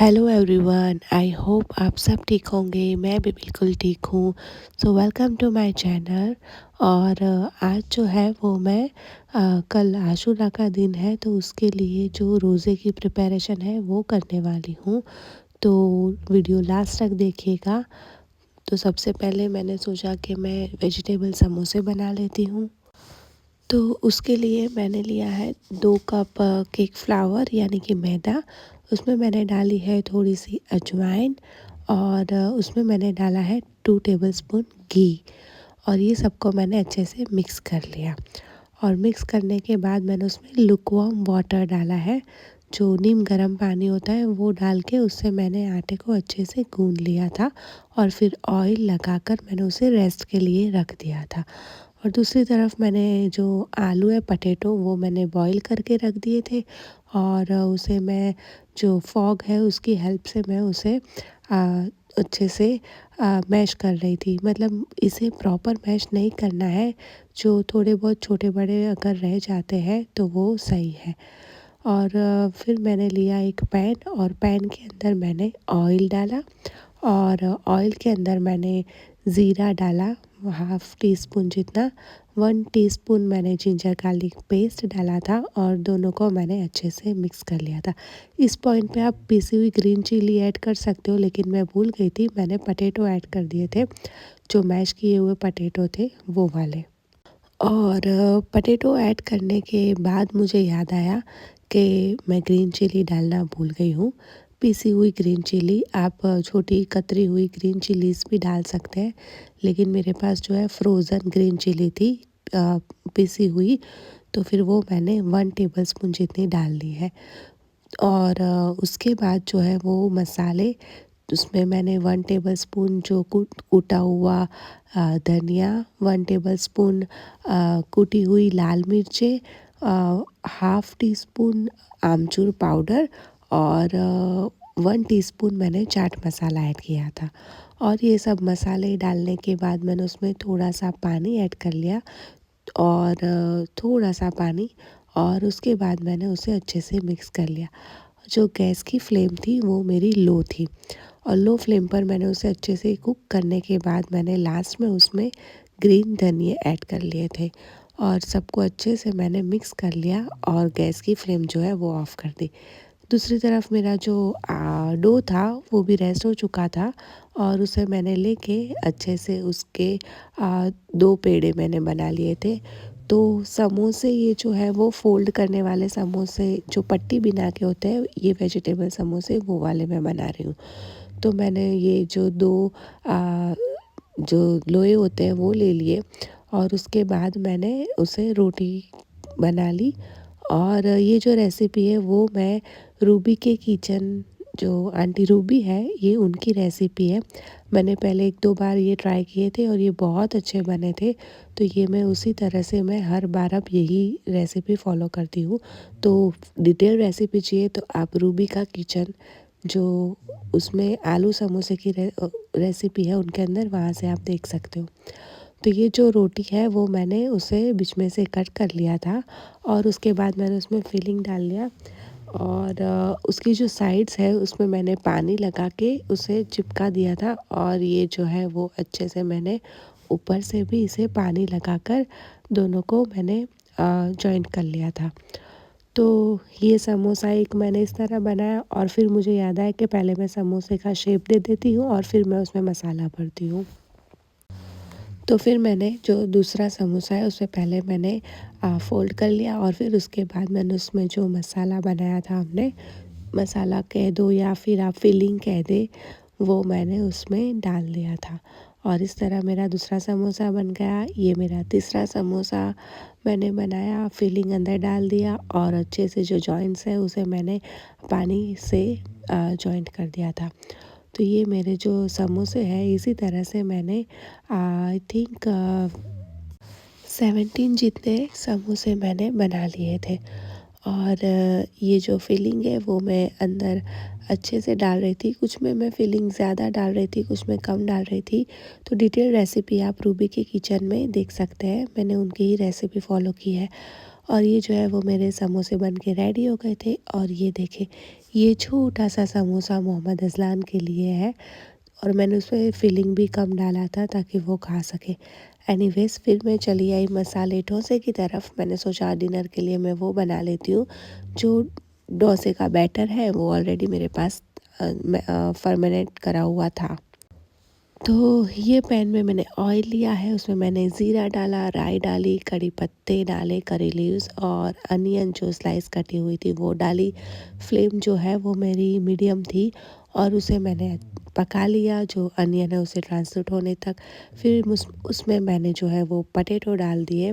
Hello everyone, I hope आप सब ठीक होंगे। मैं भी बिल्कुल ठीक हूँ। So welcome to my channel. और आज जो है वो मैं कल आशूरा का दिन है, तो उसके लिए जो रोज़े की प्रिपरेशन है वो करने वाली हूँ। तो वीडियो लास्ट तक देखिएगा। तो सबसे पहले मैंने सोचा कि मैं वेजिटेबल समोसे बना लेती हूँ। तो उसके लिए मैंने लिया है 2 कप केक फ्लावर यानी कि मैदा। उसमें मैंने डाली है थोड़ी सी अजवाइन और उसमें मैंने डाला है 2 टेबलस्पून घी। और ये सबको मैंने अच्छे से मिक्स कर लिया। और मिक्स करने के बाद मैंने उसमें लुकवार्म वाटर डाला है, जो नीम गर्म पानी होता है वो डाल के उससे मैंने आटे को अच्छे से गूंद लिया था। और फिर ऑयल लगाकर मैंने उसे रेस्ट के लिए रख दिया था। और दूसरी तरफ मैंने जो आलू है पटेटो वो मैंने बॉईल करके रख दिए थे। और उसे मैं जो फॉग है उसकी हेल्प से मैं उसे अच्छे से मैश कर रही थी। मतलब इसे प्रॉपर मैश नहीं करना है, जो थोड़े बहुत छोटे बड़े अगर रह जाते हैं तो वो सही है। और फिर मैंने लिया एक पैन और पैन के अंदर मैंने ऑयल डाला। और ऑयल के अंदर मैंने ज़ीरा डाला, हाफ़ टी स्पून जितना। 1 टीस्पून मैंने जिंजर गार्लिक पेस्ट डाला था और दोनों को मैंने अच्छे से मिक्स कर लिया था। इस पॉइंट पे आप पिसी हुई ग्रीन चिली ऐड कर सकते हो, लेकिन मैं भूल गई थी, मैंने पटेटो ऐड कर दिए थे, जो मैश किए हुए पटेटो थे वो वाले। और पटेटो ऐड करने के बाद मुझे याद आया कि मैं ग्रीन चिली डालना भूल गई हूँ। पिसी हुई ग्रीन चिली, आप छोटी कतरी हुई ग्रीन चिलीज़ भी डाल सकते हैं, लेकिन मेरे पास जो है फ्रोज़न ग्रीन चिली थी पिसी हुई, तो फिर वो मैंने 1 टेबलस्पून जितनी डाल दी है। और उसके बाद जो है वो मसाले, उसमें मैंने 1 टेबलस्पून जो कूटा हुआ धनिया, 1 टेबलस्पून कुटी हुई लाल मिर्चें, हाफ़ टी स्पून आमचूर पाउडर और 1 टीस्पून मैंने चाट मसाला ऐड किया था। और ये सब मसाले डालने के बाद मैंने उसमें थोड़ा सा पानी ऐड कर लिया। और थोड़ा सा पानी, और उसके बाद मैंने उसे अच्छे से मिक्स कर लिया। जो गैस की फ्लेम थी वो मेरी लो थी। और लो फ्लेम पर मैंने उसे अच्छे से कुक करने के बाद मैंने लास्ट में उसमें ग्रीन धनिया ऐड कर लिए थे। और सबको अच्छे से मैंने मिक्स कर लिया और गैस की फ्लेम जो है वो ऑफ़ कर दी। दूसरी तरफ मेरा जो डो था वो भी रेस्ट हो चुका था। और उसे मैंने लेके अच्छे से उसके 2 पेड़े मैंने बना लिए थे। तो समोसे ये जो है वो फ़ोल्ड करने वाले समोसे, जो पट्टी बिना के होते हैं, ये वेजिटेबल समोसे वो वाले मैं बना रही हूँ। तो मैंने ये जो 2 अ, जो लोए होते हैं वो ले लिए। और उसके बाद मैंने उसे रोटी बना ली। और ये जो रेसिपी है वो मैं रूबी के किचन, जो आंटी रूबी है, ये उनकी रेसिपी है। मैंने पहले 1-2 बार ये ट्राई किए थे और ये बहुत अच्छे बने थे। तो ये मैं उसी तरह से मैं हर बार अब यही रेसिपी फ़ॉलो करती हूँ। तो डिटेल रेसिपी चाहिए तो आप रूबी का किचन, जो उसमें आलू समोसे की रेसिपी है उनके अंदर, वहाँ से आप देख सकते हो। तो ये जो रोटी है वो मैंने उसे बीच में से कट कर लिया था। और उसके बाद मैंने उसमें फिलिंग डाल लिया। और उसकी जो साइड्स है उसमें मैंने पानी लगा के उसे चिपका दिया था। और ये जो है वो अच्छे से मैंने ऊपर से भी इसे पानी लगाकर दोनों को मैंने जॉइंट कर लिया था। तो ये समोसा एक मैंने इस तरह बनाया। और फिर मुझे याद आया कि पहले मैं समोसे का शेप दे देती हूँ और फिर मैं उसमें मसाला भरती हूँ। तो फिर मैंने जो दूसरा समोसा है उसे पहले मैंने फ़ोल्ड कर लिया। और फिर उसके बाद मैंने उसमें जो मसाला बनाया था हमने, मसाला कह दो या फिर आप फिलिंग कह दें, वो मैंने उसमें डाल दिया था। और इस तरह मेरा दूसरा समोसा बन गया। ये मेरा तीसरा समोसा मैंने बनाया, फिलिंग अंदर डाल दिया और अच्छे से जो जॉइंट्स है उसे मैंने पानी से जॉइंट कर दिया था। तो ये मेरे जो समोसे हैं इसी तरह से मैंने आई थिंक 17 जितने समोसे मैंने बना लिए थे। और ये जो फिलिंग है वो मैं अंदर अच्छे से डाल रही थी। कुछ में मैं फिलिंग ज़्यादा डाल रही थी, कुछ में कम डाल रही थी। तो डिटेल रेसिपी आप रूबी के किचन में देख सकते हैं, मैंने उनकी ही रेसिपी फॉलो की है। और ये जो है वो मेरे समोसे बन के रेडी हो गए थे। और ये देखें, ये छोटा सा समोसा मोहम्मद अज़लान के लिए है और मैंने उसमें फिलिंग भी कम डाला था ताकि वो खा सके। एनीवेज़ फिर मैं चली आई मसाले डोसे की तरफ। मैंने सोचा डिनर के लिए मैं वो बना लेती हूँ। जो डोसे का बैटर है वो ऑलरेडी मेरे पास फर्मेनेट करा हुआ था। तो ये पैन में मैंने ऑयल लिया है, उसमें मैंने ज़ीरा डाला, राई डाली, कड़ी पत्ते डाले, करी लीव्स और अनियन जो स्लाइस कटी हुई थी वो डाली। फ्लेम जो है वो मेरी मीडियम थी और उसे मैंने पका लिया, जो अनियन है उसे ट्रांसलूट होने तक। फिर उसमें मैंने जो है वो पटेटो डाल दिए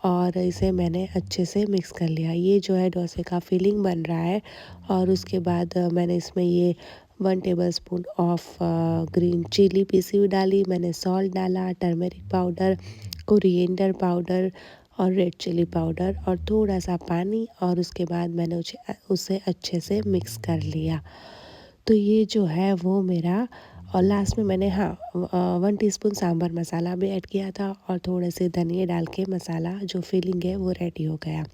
और इसे मैंने अच्छे से मिक्स कर लिया। ये जो है डोसे का फिलिंग बन रहा है। और उसके बाद मैंने इसमें ये 1 टेबलस्पून ऑफ ग्रीन चिली पिसी हुई डाली। मैंने सॉल्ट डाला, टर्मरिक पाउडर, कोरिएंडर पाउडर और रेड चिली पाउडर और थोड़ा सा पानी और उसके बाद मैंने उसे अच्छे से मिक्स कर लिया। तो ये जो है वो मेरा, और लास्ट में मैंने 1 टीस्पून सांभर मसाला भी ऐड किया था और थोड़े से धनिया डाल के मसाला जो फिलिंग है वो रेडी हो गया।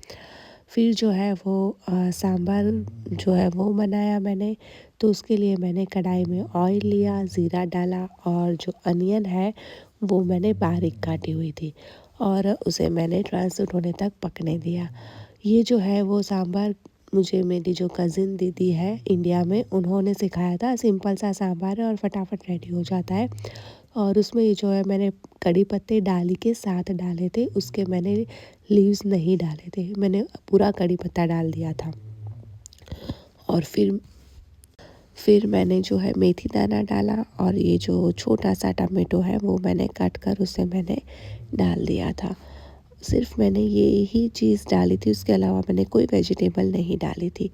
फिर जो है वो सांभर जो है वो बनाया मैंने। तो उसके लिए मैंने कढ़ाई में ऑयल लिया, ज़ीरा डाला और जो अनियन है वो मैंने बारीक काटी हुई थी और उसे मैंने ट्रांसलेट होने तक पकने दिया। ये जो है वो सांभर मुझे मेरी जो कज़िन दीदी है इंडिया में, उन्होंने सिखाया था। सिंपल सा सांभर है और फटाफट रेडी हो जाता है। और उसमें ये जो है मैंने कड़ी पत्ते डाली के साथ डाले थे, उसके मैंने लीव्स नहीं डाले थे, मैंने पूरा कड़ी पत्ता डाल दिया था। और फिर मैंने जो है मेथी दाना डाला और ये जो छोटा सा टमाटो है वो मैंने काट कर उसे मैंने डाल दिया था। सिर्फ मैंने ये ही चीज़ डाली थी, उसके अलावा मैंने कोई वेजिटेबल नहीं डाली थी।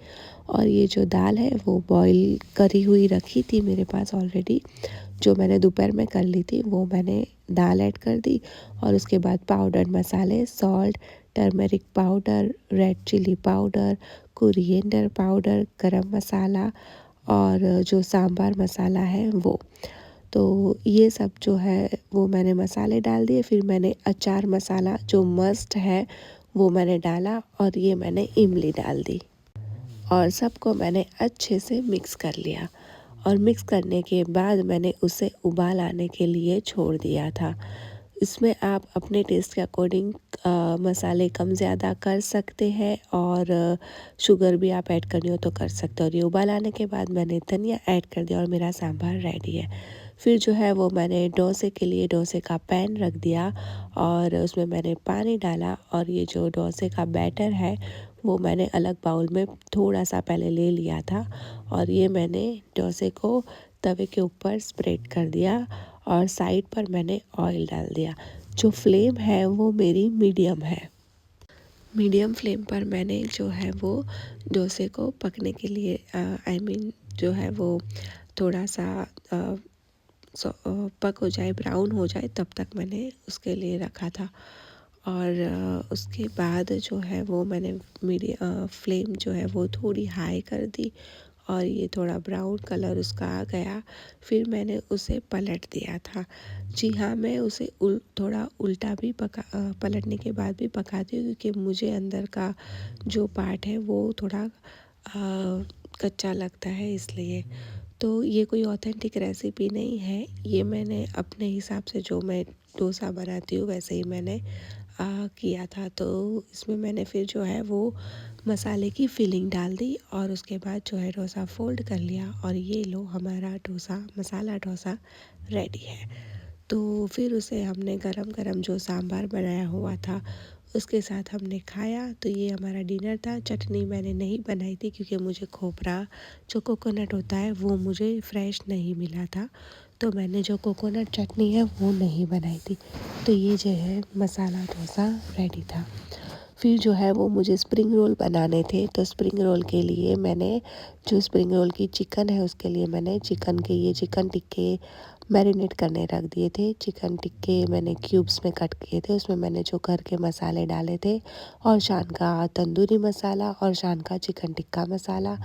और ये जो दाल है वो बॉईल करी हुई रखी थी मेरे पास ऑलरेडी, जो मैंने दोपहर में कर ली थी, वो मैंने दाल ऐड कर दी। और उसके बाद पाउडर मसाले, salt, turmeric powder, red chilli powder, coriander powder, garam masala और जो सांभर मसाला है वो। तो ये सब जो है वो मैंने मसाले डाल दिए। फिर मैंने अचार मसाला जो मस्ट है वो मैंने डाला और ये मैंने इमली डाल दी और सबको मैंने अच्छे से मिक्स कर लिया। और मिक्स करने के बाद मैंने उसे उबाल आने के लिए छोड़ दिया था। इसमें आप अपने टेस्ट के अकॉर्डिंग मसाले कम ज़्यादा कर सकते हैं और शुगर भी आप ऐड करनी हो तो कर सकते हो। और ये उबाल आने के बाद मैंने धनिया ऐड कर दिया और मेरा सांभर रेडी है। फिर जो है वो मैंने डोसे के लिए डोसे का पैन रख दिया और उसमें मैंने पानी डाला और ये जो डोसे का बैटर है वो मैंने अलग बाउल में थोड़ा सा पहले ले लिया था और ये मैंने डोसे को तवे के ऊपर स्प्रेड कर दिया और साइड पर मैंने ऑयल डाल दिया। जो फ्लेम है वो मेरी मीडियम है। मीडियम फ्लेम पर मैंने जो है वो डोसे को पकने के लिए जो है वो थोड़ा सा पक हो जाए, ब्राउन हो जाए, तब तक मैंने उसके लिए रखा था। और उसके बाद जो है वो मैंने मेरी फ्लेम जो है वो थोड़ी हाई कर दी और ये थोड़ा ब्राउन कलर उसका आ गया। फिर मैंने उसे पलट दिया था। जी हाँ, मैं उसे थोड़ा उल्टा भी पलटने के बाद भी पकाती हूँ क्योंकि मुझे अंदर का जो पार्ट है वो थोड़ा कच्चा लगता है, इसलिए। तो ये कोई ऑथेंटिक रेसिपी नहीं है, ये मैंने अपने हिसाब से जो मैं डोसा बनाती हूँ वैसे ही मैंने किया था। तो इसमें मैंने फिर जो है वो मसाले की फिलिंग डाल दी और उसके बाद जो है डोसा फोल्ड कर लिया और ये लो हमारा डोसा, मसाला डोसा रेडी है। तो फिर उसे हमने गरम गरम जो सांभर बनाया हुआ था उसके साथ हमने खाया। तो ये हमारा डिनर था। चटनी मैंने नहीं बनाई थी क्योंकि मुझे खोपरा जो कोकोनट होता है वो मुझे फ्रेश नहीं मिला था, तो मैंने जो कोकोनट चटनी है वो नहीं बनाई थी। तो ये जो है मसाला डोसा रेडी था। फिर जो है वो मुझे स्प्रिंग रोल बनाने थे, तो स्प्रिंग रोल के लिए मैंने जो स्प्रिंग रोल की चिकन है उसके लिए मैंने चिकन टिक्के मैरिनेट करने रख दिए थे। चिकन टिक्के मैंने क्यूब्स में कट किए थे, उसमें मैंने जो घर के मसाले डाले थे और शान का तंदूरी मसाला और शान का चिकन टिक्का मसाला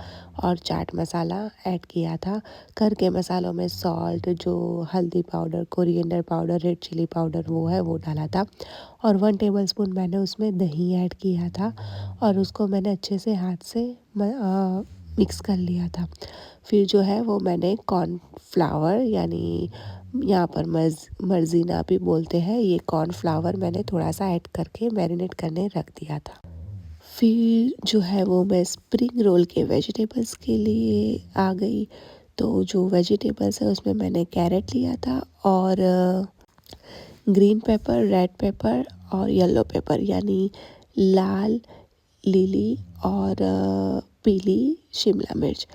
और चाट मसाला ऐड किया था। घर के मसालों में सॉल्ट, जो हल्दी powder, coriander powder, red chilli powder वो है वो डाला था और 1 टेबलस्पून मैंने उसमें दही ऐड किया था और उसको मैंने अच्छे से हाथ से मिक्स कर लिया था। फिर जो है वो मैंने कॉर्नफ्लावर, यानी यहाँ पर मर्ज़ीना भी बोलते हैं, ये कॉर्नफ्लावर मैंने थोड़ा सा ऐड करके मैरिनेट करने रख दिया था। फिर जो है वो मैं स्प्रिंग रोल के वेजिटेबल्स के लिए आ गई। तो जो वेजिटेबल्स है उसमें मैंने कैरेट लिया था और ग्रीन पेपर, रेड पेपर और येलो पेपर, यानी लाल, लीली और पीली शिमला मिर्च।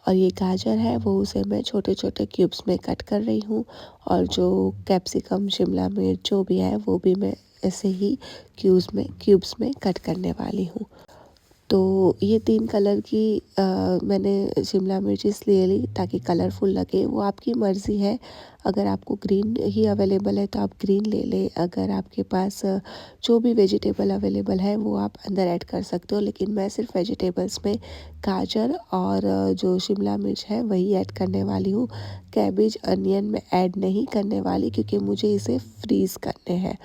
और ये गाजर है वो उसे मैं छोटे छोटे क्यूब्स में कट कर रही हूँ और जो कैप्सिकम, शिमला मिर्च जो भी है वो भी मैं ऐसे ही क्यूब्स में कट करने वाली हूँ। तो ये 3 कलर की मैंने शिमला मिर्च इसलिए ली ताकि कलरफुल लगे। वो आपकी मर्ज़ी है, अगर आपको ग्रीन ही अवेलेबल है तो आप ग्रीन ले लें। अगर आपके पास जो भी वेजिटेबल अवेलेबल है वो आप अंदर ऐड कर सकते हो, लेकिन मैं सिर्फ वेजिटेबल्स में गाजर और जो शिमला मिर्च है वही ऐड करने वाली हूँ। कैबेज, अनियन में ऐड नहीं करने वाली क्योंकि मुझे इसे फ्रीज़ करने हैं,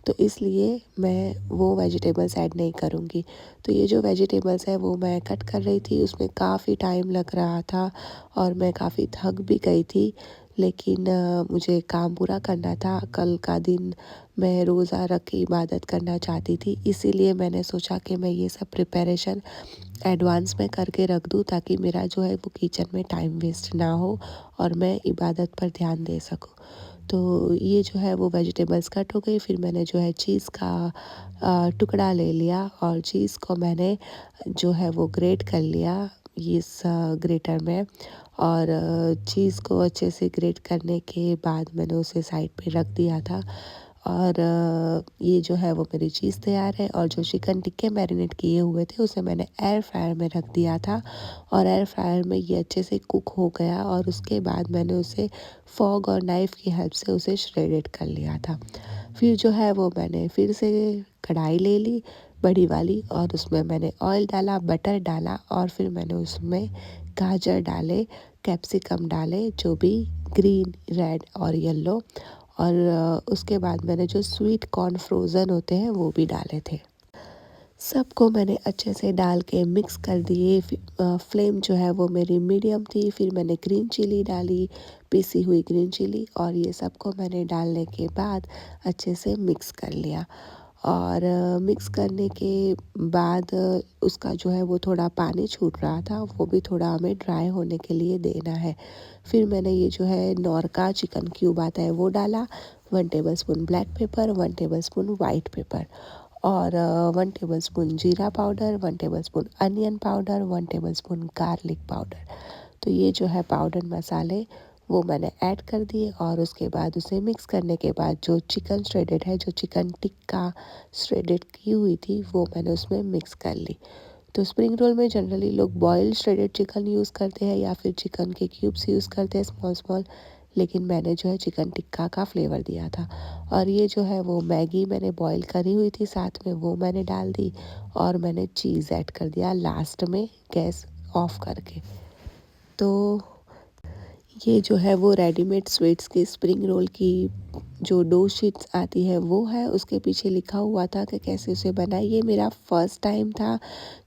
तो इसलिए मैं वो वेजिटेबल्स ऐड नहीं करूँगी। तो ये जो वेजिटेबल्स है वो मैं कट कर रही थी, उसमें काफ़ी टाइम लग रहा था और मैं काफ़ी थक भी गई थी, लेकिन मुझे काम पूरा करना था। कल का दिन मैं रोज़ा रख के इबादत करना चाहती थी, इसीलिए मैंने सोचा कि मैं ये सब प्रिपरेशन एडवांस में करके रख दूँ ताकि मेरा जो है वो किचन में टाइम वेस्ट ना हो और मैं इबादत पर ध्यान दे सकूँ। तो ये जो है वो वेजिटेबल्स कट हो गई। फिर मैंने जो है चीज़ का टुकड़ा ले लिया और चीज़ को मैंने जो है वो ग्रेट कर लिया इस ग्रेटर में और चीज़ को अच्छे से ग्रेट करने के बाद मैंने उसे साइड पे रख दिया था। और ये जो है वो मेरी चीज़ तैयार है और जो चिकन टिक्के मैरिनेट किए हुए थे उसे मैंने एयर फ्रायर में रख दिया था और एयर फ्रायर में ये अच्छे से कुक हो गया और उसके बाद मैंने उसे फॉग और नाइफ़ की हेल्प से उसे श्रेडेड कर लिया था। फिर जो है वो मैंने फिर से कढ़ाई ले ली बड़ी वाली और उसमें मैंने ऑयल डाला, बटर डाला और फिर मैंने उसमें गाजर डाले, कैप्सिकम डाले, जो भी ग्रीन, रेड और येलो, और उसके बाद मैंने जो स्वीट कॉर्न फ्रोज़न होते हैं वो भी डाले थे। सबको मैंने अच्छे से डाल के मिक्स कर दिए। फ्लेम जो है वो मेरी मीडियम थी। फिर मैंने ग्रीन चिली डाली, पिसी हुई ग्रीन चिली, और ये सबको मैंने डालने के बाद अच्छे से मिक्स कर लिया। और मिक्स करने के बाद उसका जो है वो थोड़ा पानी छूट रहा था, वो भी थोड़ा हमें ड्राई होने के लिए देना है। फिर मैंने ये जो है नौरका चिकन क्यूब आता है वो डाला, 1 tablespoon black pepper, 1 tablespoon white paper और 1 टेबलस्पून जीरा powder, 1 tablespoon onion powder, 1 tablespoon garlic powder. तो ये जो है पाउडर मसाले वो मैंने ऐड कर दिए और उसके बाद उसे मिक्स करने के बाद जो चिकन श्रेडेड है, जो चिकन टिक्का श्रेडेड की हुई थी वो मैंने उसमें मिक्स कर ली। तो स्प्रिंग रोल में जनरली लोग बॉइल्ड श्रेडेड चिकन यूज़ करते हैं या फिर चिकन के क्यूब्स यूज़ करते हैं स्मॉल स्मॉल, लेकिन मैंने जो है चिकन टिक्का का फ्लेवर दिया था। और ये जो है वो मैगी मैंने बॉईल करी हुई थी साथ में, वो मैंने डाल दी और मैंने चीज़ ऐड कर दिया लास्ट में गैस ऑफ करके। तो ये जो है वो रेडीमेड स्वीट्स की स्प्रिंग रोल की जो डो शीट्स आती है वो है, उसके पीछे लिखा हुआ था कि कैसे उसे बनाए। ये मेरा फर्स्ट टाइम था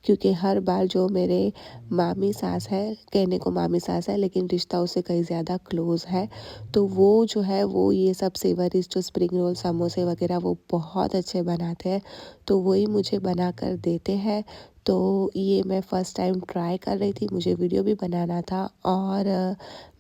क्योंकि हर बार जो मेरे मामी सास है, कहने को मामी सास है लेकिन रिश्ता उससे कहीं ज़्यादा क्लोज़ है, तो वो जो है वो ये सब सेवरीज जो स्प्रिंग रोल, समोसे वगैरह वो बहुत अच्छे बनाते हैं, तो वही मुझे बना कर देते हैं। तो ये मैं फ़र्स्ट टाइम ट्राई कर रही थी, मुझे वीडियो भी बनाना था और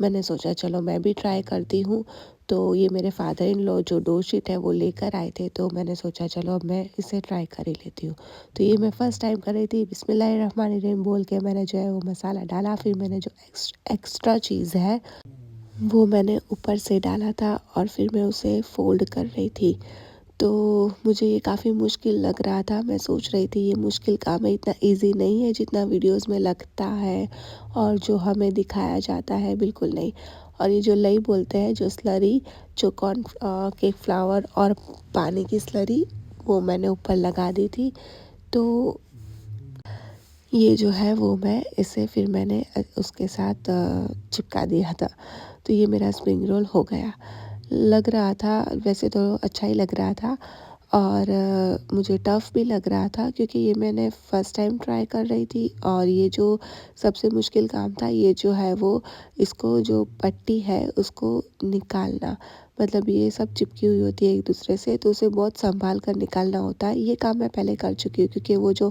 मैंने सोचा चलो मैं भी ट्राई करती हूँ। तो ये मेरे फादर इन लॉ जो डो शीट है वो लेकर आए थे, तो मैंने सोचा चलो अब मैं इसे ट्राई कर ही लेती हूँ। तो ये मैं फ़र्स्ट टाइम कर रही थी। बिस्मिल्लाहिर्रहमानिर्रहीम बोल के मैंने जो है वो मसाला डाला, फिर मैंने जो एक्स्ट्रा चीज़ है वो मैंने ऊपर से डाला था और फिर मैं उसे फ़ोल्ड कर रही थी। तो मुझे ये काफ़ी मुश्किल लग रहा था। मैं सोच रही थी ये मुश्किल काम है, इतना ईज़ी नहीं है जितना वीडियोज़ में लगता है और जो हमें दिखाया जाता है, बिल्कुल नहीं। और ये जो लई बोलते हैं, जो स्लरी, जो कॉर्न केक फ्लावर और पानी की स्लरी, वो मैंने ऊपर लगा दी थी। तो ये जो है वो मैं इसे फिर मैंने उसके साथ चिपका दिया था। तो ये मेरा स्प्रिंग रोल हो गया। लग रहा था, वैसे तो अच्छा ही लग रहा था, और मुझे टफ़ भी लग रहा था क्योंकि ये मैंने फ़र्स्ट टाइम ट्राई कर रही थी। और ये जो सबसे मुश्किल काम था, ये जो है वो इसको जो पट्टी है उसको निकालना। मतलब ये सब चिपकी हुई होती है एक दूसरे से, तो उसे बहुत संभाल कर निकालना होता है। ये काम मैं पहले कर चुकी हूँ क्योंकि वो जो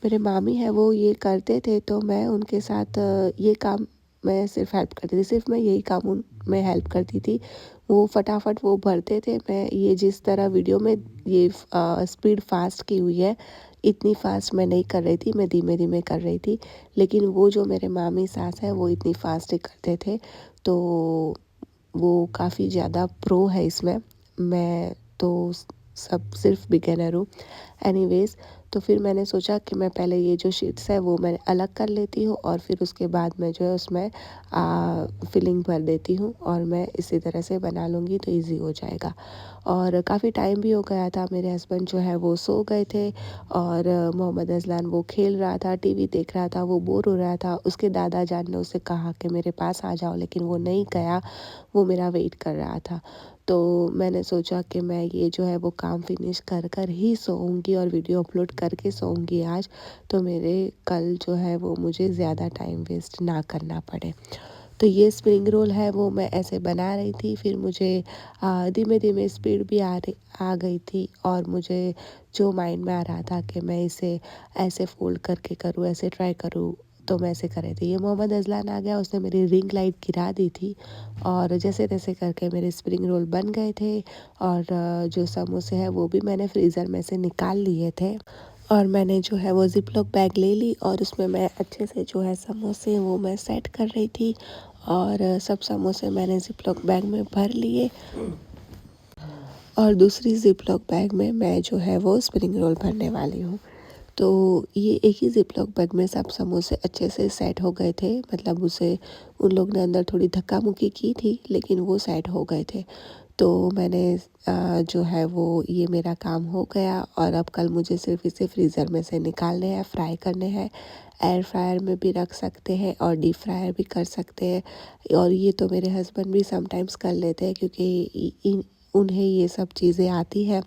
मेरे मामी हैं वो ये करते थे, तो मैं उनके साथ ये काम मैं सिर्फ़ हेल्प करती थी। सिर्फ़ मैं यही काम उन में हेल्प करती थी। वो फटाफट वो भरते थे। मैं ये जिस तरह वीडियो में ये स्पीड फ़ास्ट की हुई है, इतनी फ़ास्ट मैं नहीं कर रही थी, मैं धीमे-धीमे कर रही थी। लेकिन वो जो मेरे मामी सास हैं वो इतनी फ़ास्ट ही करते थे, तो वो काफ़ी ज़्यादा प्रो है इसमें। मैं तो सब सिर्फ बिगिनर हूँ। एनीवेज़, तो फिर मैंने सोचा कि मैं पहले ये जो शीट्स है वो मैं अलग कर लेती हूँ और फिर उसके बाद मैं जो है उसमें फिलिंग भर देती हूँ और मैं इसी तरह से बना लूँगी तो ईज़ी हो जाएगा। और काफ़ी टाइम भी हो गया था, मेरे हस्बैंड जो है वो सो गए थे और मोहम्मद अज़लान वो खेल रहा था, टीवी देख रहा था, वो बोर हो रहा था। उसके दादा जान ने उसे कहा कि मेरे पास आ जाओ, लेकिन वो नहीं गया, वो मेरा वेट कर रहा था। तो मैंने सोचा कि मैं ये जो है वो काम फिनिश कर कर ही सोऊंगी और वीडियो अपलोड करके सोऊंगी आज, तो मेरे कल जो है वो मुझे ज़्यादा टाइम वेस्ट ना करना पड़े। तो ये स्प्रिंग रोल है वो मैं ऐसे बना रही थी। फिर मुझे धीमे धीमे स्पीड भी आ गई थी और मुझे जो माइंड में आ रहा था कि मैं इसे ऐसे फोल्ड करके करूँ, ऐसे ट्राई करूँ, तो मैं ऐसे कर रही थी। ये मोहम्मद अज़लान आ गया, उसने मेरी रिंग लाइट गिरा दी थी और जैसे तैसे करके मेरे स्प्रिंग रोल बन गए थे। और जो समोसे हैं वो भी मैंने फ्रीज़र में से निकाल लिए थे और मैंने जो है वो ज़िप-लॉक बैग ले ली और उसमें मैं अच्छे से जो है समोसे वो मैं सेट कर रही थी। और सब समोसे मैंने ज़िप-लॉक बैग में भर लिए और दूसरी ज़िप-लॉक बैग में मैं जो है वो स्प्रिंग रोल भरने वाली हूँ। तो ये एक ही ज़िप-लॉक बैग में सब समोसे अच्छे से सेट हो गए थे। मतलब उसे उन लोग ने अंदर थोड़ी धक्का-मुक्की की थी, लेकिन वो सेट हो गए थे। तो मैंने जो है वो ये मेरा काम हो गया और अब कल मुझे सिर्फ़ इसे फ्रीज़र में से निकालने हैं, फ्राई करने हैं। एयर फ्रायर में भी रख सकते हैं और डीप फ्रायर भी कर सकते हैं। और ये तो मेरे हस्बैंड भी समटाइम्स कर लेते हैं क्योंकि उन्हें ये सब चीज़ें आती हैं।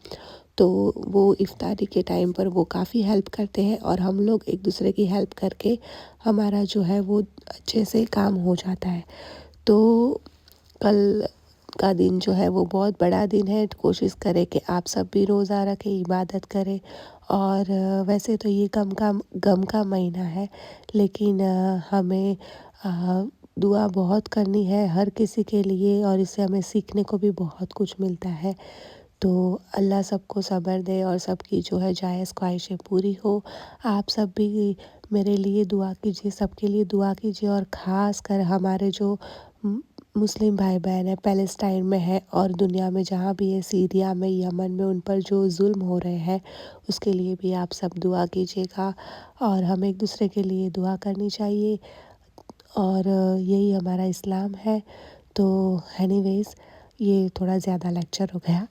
तो वो इफ्तारी के टाइम पर वो काफ़ी हेल्प करते हैं और हम लोग एक दूसरे की हेल्प करके हमारा जो है वो अच्छे से काम हो जाता है। तो कल का दिन जो है वो बहुत बड़ा दिन है। कोशिश करें कि आप सब भी रोज़ा रखें, इबादत करें। और वैसे तो ये गम का महीना है, लेकिन हमें दुआ बहुत करनी है हर किसी के लिए और इससे हमें सीखने को भी बहुत कुछ मिलता है। तो अल्लाह सबको सब्र दे और सबकी जो है जायज़ ख्वाहिशें पूरी हो। आप सब भी मेरे लिए दुआ कीजिए, सबके लिए दुआ कीजिए और ख़ास कर हमारे जो मुस्लिम भाई बहन हैं पैलेस्टाइन में है और दुनिया में जहाँ भी है, सीरिया में, यमन में, उन पर जो जुल्म हो रहे हैं उसके लिए भी आप सब दुआ कीजिएगा और हमें एक दूसरे के लिए दुआ करनी चाहिए। और यही हमारा इस्लाम है। तो एनीवेज़, ये थोड़ा ज़्यादा लेक्चर हो गया।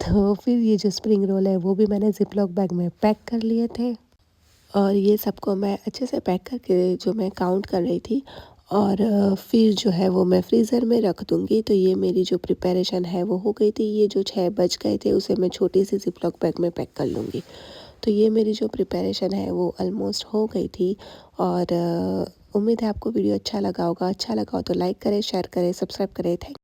तो फिर ये जो स्प्रिंग रोल है वो भी मैंने ज़िप-लॉक बैग में पैक कर लिए थे और ये सबको मैं अच्छे से पैक करके जो मैं काउंट कर रही थी और फिर जो है वो मैं फ्रीज़र में रख दूँगी। तो ये मेरी जो प्रिपरेशन है वो हो गई थी। ये जो 6 बच गए थे उसे मैं छोटी सी ज़िप-लॉक बैग में पैक कर लूँगी। तो ये मेरी जो प्रिपरेशन है वो ऑलमोस्ट हो गई थी। और उम्मीद है आपको वीडियो अच्छा लगा होगा। अच्छा लगा हो तो लाइक करें, शेयर करें, सब्सक्राइब करें। थैंक